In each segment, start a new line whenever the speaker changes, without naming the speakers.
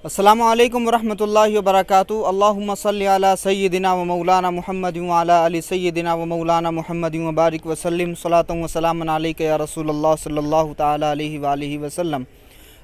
السلام علیکم ورحمۃ اللہ وبرکاتہ۔ اللہم صلی علی سیدنا و مولانا محمد وعلی آل سیدنا و مولانا محمد وبارک وسلم صلاۃ و سلام علیک یا رسول اللہ صلی اللہ تعالی علیہ وآلہ وسلم۔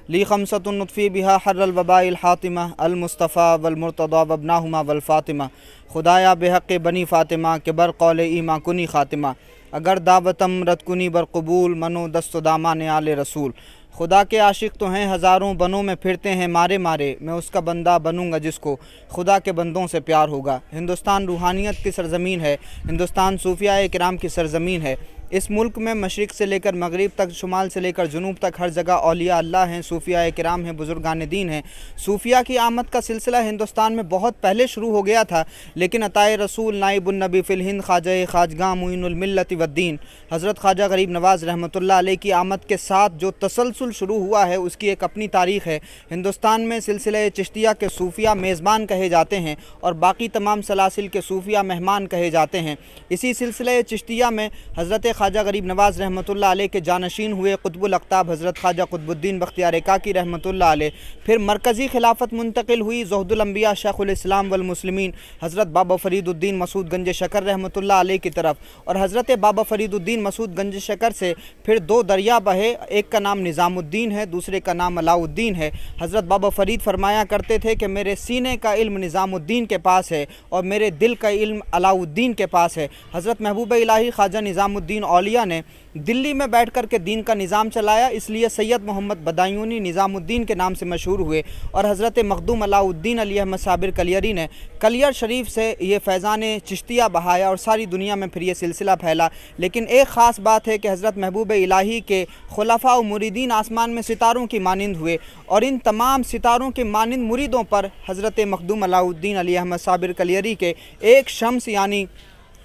لی خمسۃ نطفی بہا حر الوباء الحاطمہ المصطفیٰ والمرتضیٰ وابناہما والفاطمہ۔ خدایا بحق بنی فاطمہ کہ بر قول ایماں کنی خاتمہ، اگر دعوتم رد کنی بر قبول منو دست و دامان آل رسول۔ خدا کے عاشق تو ہیں ہزاروں، بنوں میں پھرتے ہیں مارے مارے، میں اس کا بندہ بنوں گا جس کو خدا کے بندوں سے پیار ہوگا۔ ہندوستان روحانیت کی سرزمین ہے، ہندوستان صوفیاء کرام کی سرزمین ہے۔ اس ملک میں مشرق سے لے کر مغرب تک، شمال سے لے کر جنوب تک ہر جگہ اولیاء اللہ ہیں، صوفیاء کرام ہیں، بزرگان دین ہیں۔ صوفیاء کی آمد کا سلسلہ ہندوستان میں بہت پہلے شروع ہو گیا تھا، لیکن عطائے رسول نائب النبی فی الہند خواجہ خواجگاہ معین الملت والدین حضرت خواجہ غریب نواز رحمۃ اللہ علیہ کی آمد کے ساتھ جو تسلسل شروع ہوا ہے اس کی ایک اپنی تاریخ ہے۔ ہندوستان میں سلسلہ چشتیہ کے صوفیاء میزبان کہے جاتے ہیں اور باقی تمام سلاسل کے صوفیاء مہمان کہے جاتے ہیں۔ اسی سلسلہ چشتیہ میں حضرت خواجہ غریب نواز رحمۃ اللہ علیہ کے جانشین ہوئے قطب الاقطاب حضرت خواجہ قطب الدین بختیار کاکی رحمۃ اللہ علیہ۔ پھر مرکزی خلافت منتقل ہوئی زہد الانبیاء شیخ الاسلام والمسلمین حضرت بابا فرید الدین مسعود گنج شکر رحمۃ اللہ علیہ کی طرف، اور حضرت بابا فرید الدین مسعود گنج شکر سے پھر دو دریا بہے، ایک کا نام نظام الدین ہے، دوسرے کا نام علاء الدین ہے۔ حضرت بابا فرید فرمایا کرتے تھے کہ میرے سینے کا علم نظام الدین کے پاس ہے اور میرے دل کا علم علاء الدین کے پاس ہے۔ حضرت محبوب الہی خواجہ نظام الدین اولیاء نے دلی میں بیٹھ کر کے دین کا نظام چلایا، اس لیے سید محمد بدایونی نظام الدین کے نام سے مشہور ہوئے، اور حضرت مخدوم علاء الدین علی احمد صابر کلیری نے کلیر شریف سے یہ فیضان چشتیہ بہایا اور ساری دنیا میں پھر یہ سلسلہ پھیلا۔ لیکن ایک خاص بات ہے کہ حضرت محبوب الہی کے خلفاء و مریدین آسمان میں ستاروں کی مانند ہوئے، اور ان تمام ستاروں کے مانند مریدوں پر حضرت مخدوم علاء الدین علی احمد صابر کلیری کے ایک شمس یعنی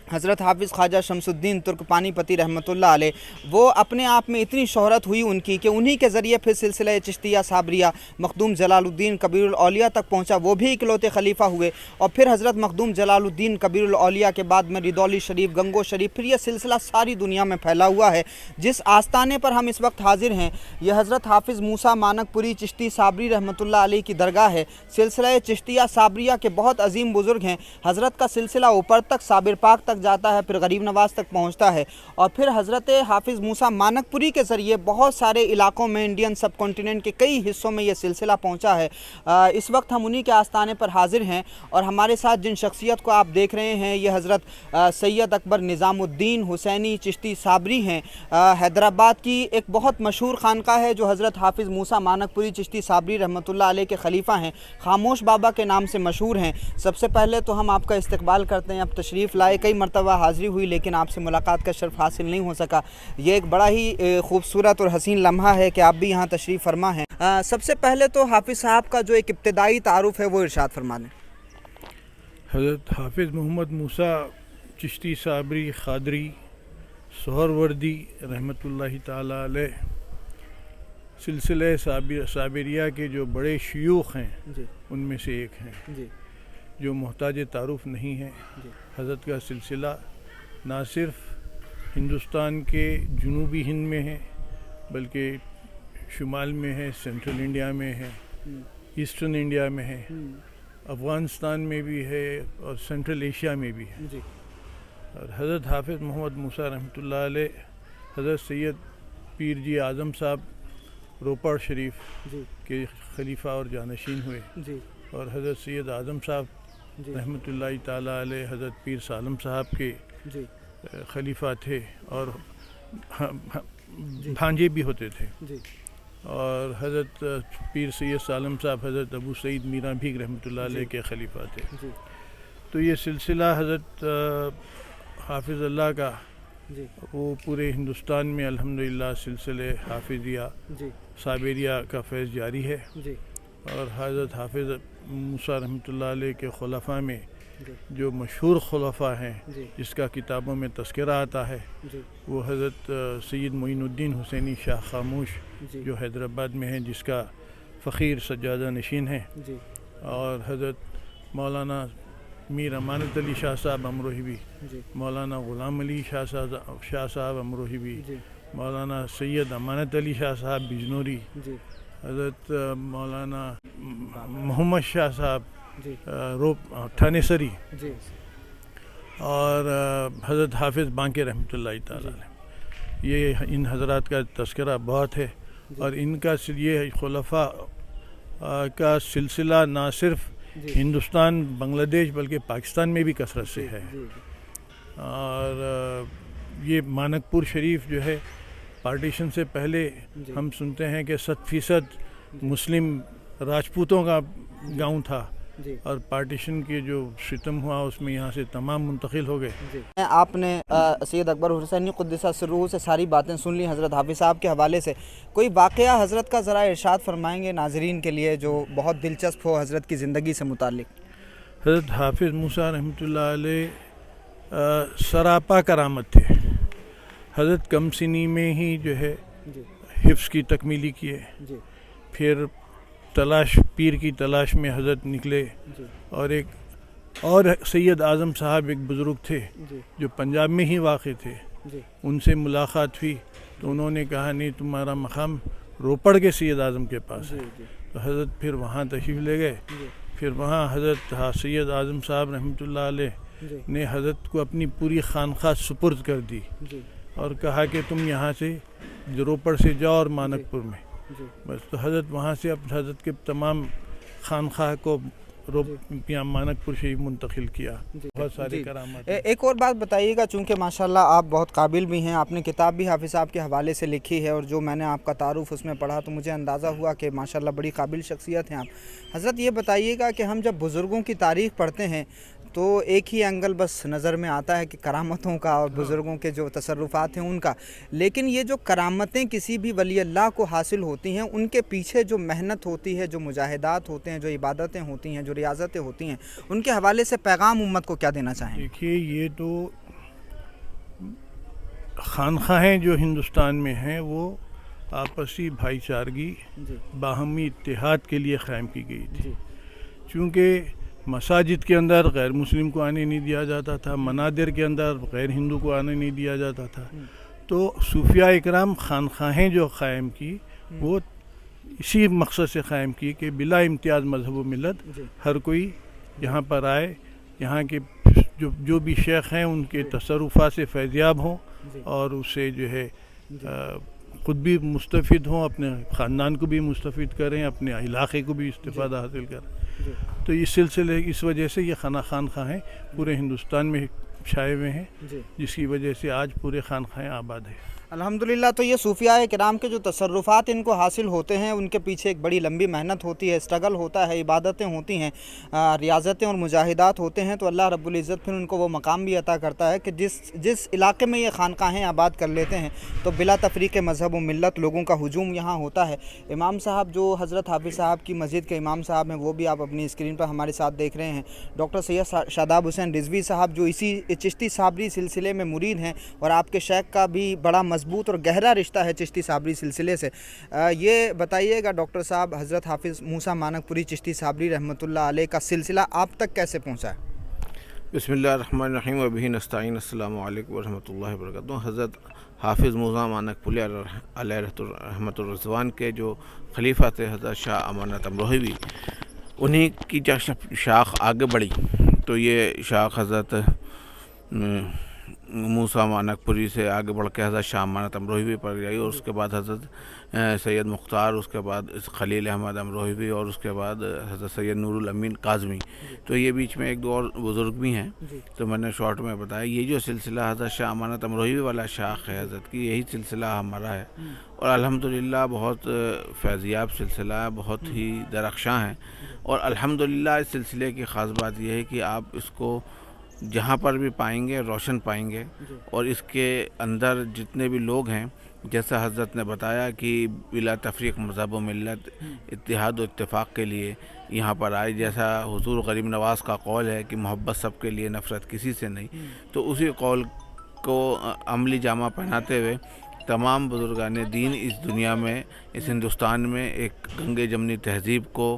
حضرت حافظ خواجہ شمس الدین ترک پانی پتی رحمۃ اللہ علیہ، وہ اپنے آپ میں اتنی شہرت ہوئی ان کی کہ انہی کے ذریعے پھر سلسلہ چشتیہ صابریہ مخدوم جلال الدین کبیر الاولیاء تک پہنچا، وہ بھی اکلوتے خلیفہ ہوئے، اور پھر حضرت مخدوم جلال الدین کبیر الاولیاء کے بعد میں ردولی شریف، گنگو شریف، پھر یہ سلسلہ ساری دنیا میں پھیلا ہوا ہے۔ جس آستانے پر ہم اس وقت حاضر ہیں یہ حضرت حافظ موسیٰ مانک پوری چشتی صابری رحمۃ اللہ علیہ کی درگاہ ہے۔ سلسلہ چشتیہ صابریہ کے بہت عظیم بزرگ ہیں، حضرت کا سلسلہ اوپر تک صابر پاک تک جاتا ہے، پھر غریب نواز تک پہنچتا ہے، اور پھر حضرت حافظ موسیٰ مانک پوری کے ذریعے بہت سارے علاقوں میں انڈین سب کانٹیننٹ کے کئی حصوں میں یہ سلسلہ پہنچا ہے۔ اس وقت ہم انہی کے آستانے پر حاضر ہیں، اور ہمارے ساتھ جن شخصیت کو آپ دیکھ رہے ہیں یہ حضرت سید اکبر نظام الدین حسینی چشتی صابری ہیں۔ حیدرآباد کی ایک بہت مشہور خانقاہ ہے جو حضرت حافظ موسیٰ مانک پوری چشتی صابری رحمۃ اللہ علیہ کے خلیفہ ہیں، خاموش بابا کے نام سے مشہور ہیں۔ سب سے پہلے تو ہم آپ کا استقبال کرتے ہیں، اب تشریف لائے، کئی مرتبہ حاضری ہوئی لیکن آپ سے ملاقات کا شرف حاصل نہیں ہو سکا۔ یہ ایک بڑا ہی خوبصورت اور حسین لمحہ ہے کہ آپ بھی یہاں تشریف فرما ہیں۔ سب سے پہلے تو حافظ صاحب کا جو ایک ابتدائی تعارف ہے وہ ارشاد فرما دیں۔
حضرت حافظ محمد موسیٰ چشتی صابری قادری سہروردی رحمۃ اللہ تعالی علیہ سلسلہ صابریہ کے جو بڑے شیوخ ہیں ان میں سے ایک ہیں، جو محتاج تعارف نہیں ہے۔ حضرت کا سلسلہ نہ صرف ہندوستان کے جنوبی ہند میں ہے بلکہ شمال میں ہے، سینٹرل انڈیا میں ہے، ایسٹرن انڈیا میں ہے، افغانستان میں بھی ہے اور سینٹرل ایشیا میں بھی ہے۔ اور حضرت حافظ محمد موسیٰ رحمۃ اللہ علیہ حضرت سید پیر جی اعظم صاحب روپڑ شریف کے خلیفہ اور جانشین ہوئے، اور حضرت سید اعظم صاحب رحمۃ اللہ تعالیٰ علیہ حضرت پیر سالم صاحب کے خلیفہ تھے، اور بھانجے بھی ہوتے تھے، اور حضرت پیر سید سالم صاحب حضرت ابو سعید میران بھیگ رحمۃ اللہ علیہ کے خلیفہ تھے۔ تو یہ سلسلہ حضرت حافظ اللہ کا وہ پورے ہندوستان میں الحمدللہ سلسلے حافظیہ صابریہ کا فیض جاری ہے، اور حضرت حافظ موسیٰ رحمۃ اللہ علیہ کے خلفاء میں جو مشہور خلفاء ہیں جس کا کتابوں میں تذکرہ آتا ہے وہ حضرت سید معین الدین حسینی شاہ خاموش جو حیدرآباد میں ہیں، جس کا فقیر سجادہ نشین ہے، اور حضرت مولانا میر امانت علی شاہ صاحب امروہی بھی، مولانا غلام علی شاہ صاحب امروہی بھی، مولانا سید امانت علی شاہ صاحب بجنوری، حضرت مولانا محمد شاہ صاحب
جی
تھانے سری
جی
اور حضرت حافظ بانکے رحمۃ اللہ تعالیٰ علیہ، یہ ان حضرات کا تذکرہ بہت ہے، اور ان کا یہ خلفاء کا سلسلہ نہ صرف ہندوستان بنگلہ دیش بلکہ پاکستان میں بھی کثرت سے ہے، اور یہ مانک پور شریف جو ہے پارٹیشن سے پہلے ہم سنتے ہیں کہ 100% مسلم راجپوتوں کا گاؤں تھا، اور پارٹیشن کے جو ستم ہوا اس میں یہاں سے تمام منتقل ہو گئے۔
آپ نے سید اکبر حسینی قدس سرہ سے ساری باتیں سن لی حضرت حافظ صاحب کے حوالے سے، کوئی واقعہ حضرت کا ذرا ارشاد فرمائیں گے ناظرین کے لیے جو بہت دلچسپ ہو حضرت کی زندگی سے متعلق؟
حضرت حافظ موسیٰ رحمۃ اللہ علیہ سراپا کرامت تھے۔ حضرت کم سنی میں ہی جو ہے حفظ کی تکمیلی کیے، پھر پیر کی تلاش میں حضرت نکلے، اور ایک اور سید اعظم صاحب ایک بزرگ تھے جو پنجاب میں ہی واقع تھے، ان سے ملاقات ہوئی تو انہوں نے کہا نہیں تمہارا مقام روپڑ کے سید اعظم کے پاس ہے، تو حضرت پھر وہاں تشریف لے گئے، پھر وہاں حضرت سید اعظم صاحب رحمۃ اللہ علیہ نے حضرت کو اپنی پوری خانقاہ سپرد کر دی، اور کہا کہ تم یہاں سے روپڑ سے جاؤ اور مانک پور میں، بس تو حضرت وہاں سے حضرت کے تمام خانقاہ کو مانک پور شریف منتقل کیا۔ بہت سارے کرامات۔
ایک اور بات بتائیے گا، چونکہ ماشاءاللہ آپ بہت قابل بھی ہیں، آپ نے کتاب بھی حافظ صاحب کے حوالے سے لکھی ہے، اور جو میں نے آپ کا تعارف اس میں پڑھا تو مجھے اندازہ ہوا کہ ماشاءاللہ بڑی قابل شخصیت ہیں آپ۔ حضرت یہ بتائیے گا کہ ہم جب بزرگوں کی تاریخ پڑھتے ہیں تو ایک ہی اینگل بس نظر میں آتا ہے کہ کرامتوں کا اور بزرگوں کے جو تصرفات ہیں ان کا، لیکن یہ جو کرامتیں کسی بھی ولی اللہ کو حاصل ہوتی ہیں ان کے پیچھے جو محنت ہوتی ہے، جو مجاہدات ہوتے ہیں، جو عبادتیں ہوتی ہیں، جو ریاضتیں ہوتی ہیں، ان کے حوالے سے پیغام امت کو کیا دینا چاہیں؟
دیکھیے یہ تو خانقاہیں جو ہندوستان میں ہیں وہ آپسی بھائی چارگی باہمی اتحاد کے لیے قائم کی گئی تھی، چونکہ مساجد کے اندر غیر مسلم کو آنے نہیں دیا جاتا تھا، منادر کے اندر غیر ہندو کو آنے نہیں دیا جاتا تھا، تو صوفیاء اکرام خانقاہیں جو قائم کی وہ اسی مقصد سے قائم کی کہ بلا امتیاز مذہب و ملت ہر کوئی یہاں پر آئے، یہاں کے جو بھی شیخ ہیں ان کے تصرفات سے فیضیاب ہوں، اور اس سے جو ہے خود بھی مستفید ہوں، اپنے خاندان کو بھی مستفید کریں، اپنے علاقے کو بھی استفادہ حاصل کریں۔ تو اس وجہ سے یہ خانقاہیں پورے ہندوستان میں چھائے ہوئے ہیں، جس کی وجہ سے آج پورے خانقاہیں آباد ہیں۔
الحمدللہ۔ تو یہ صوفیاء کرام کے جو تصرفات ان کو حاصل ہوتے ہیں ان کے پیچھے ایک بڑی لمبی محنت ہوتی ہے، اسٹرگل ہوتا ہے، عبادتیں ہوتی ہیں، ریاضتیں اور مجاہدات ہوتے ہیں، تو اللہ رب العزت پھر ان کو وہ مقام بھی عطا کرتا ہے کہ جس علاقے میں یہ خانقاہیں آباد کر لیتے ہیں تو بلا تفریق مذہب و ملت لوگوں کا ہجوم یہاں ہوتا ہے۔ امام صاحب جو حضرت حافظ صاحب کی مسجد کے امام صاحب ہیں وہ بھی آپ اپنی اسکرین پر ہمارے ساتھ دیکھ رہے ہیں، ڈاکٹر سید شاداب حسین رضوی صاحب جو اسی چشتی صابری سلسلے میں مرید ہیں، اور آپ کے شیخ کا بھی بڑا مضبوط اور گہرا رشتہ ہے چشتی صابری سلسلے سے۔ یہ بتائیے گا ڈاکٹر صاحب، حضرت حافظ موسیٰ مانک پوری چشتی صابری رحمۃ اللہ علیہ کا سلسلہ آپ تک کیسے پہنچا ہے؟
بسم اللہ الرحمن الرحیم وبہ نستعین۔ السلام علیکم ورحمۃ اللہ وبرکاتہ۔ حضرت حافظ موسیٰ مانک پوری علیہ رحمۃ الرضوان کے جو خلیفہ تھے حضرت شاہ امانت امروہوی، انہی کی جب شاخ آگے بڑھی تو یہ شاخ حضرت موسیٰ مانک پوری سے آگے بڑھ کے حضرت شاہ امانت امروہوی پر گئی، اور اس کے بعد حضرت سید مختار، اس کے بعد خلیل احمد امروہوی، اور اس کے بعد حضرت سید نور الامین کاظمی۔ تو یہ بیچ میں ایک دو اور بزرگ بھی ہیں، تو میں نے شارٹ میں بتایا یہ جو سلسلہ حضرت شاہ امانت امروہوی والا شاخ ہے حضرت کی، یہی سلسلہ ہمارا ہے، اور الحمدللہ بہت فیضیاب سلسلہ ہے، بہت ہی درخشاں ہے، اور الحمدللہ اس سلسلے کی خاص بات یہ ہے کہ آپ اس کو جہاں پر بھی پائیں گے روشن پائیں گے، اور اس کے اندر جتنے بھی لوگ ہیں جیسا حضرت نے بتایا کہ بلا تفریق مذہب و ملت اتحاد و اتفاق کے لیے یہاں پر آئے، جیسا حضور غریب نواز کا قول ہے کہ محبت سب کے لیے نفرت کسی سے نہیں، تو اسی قول کو عملی جامہ پہناتے ہوئے تمام بزرگان دین اس دنیا میں، اس ہندوستان میں ایک گنگے جمنی تہذیب کو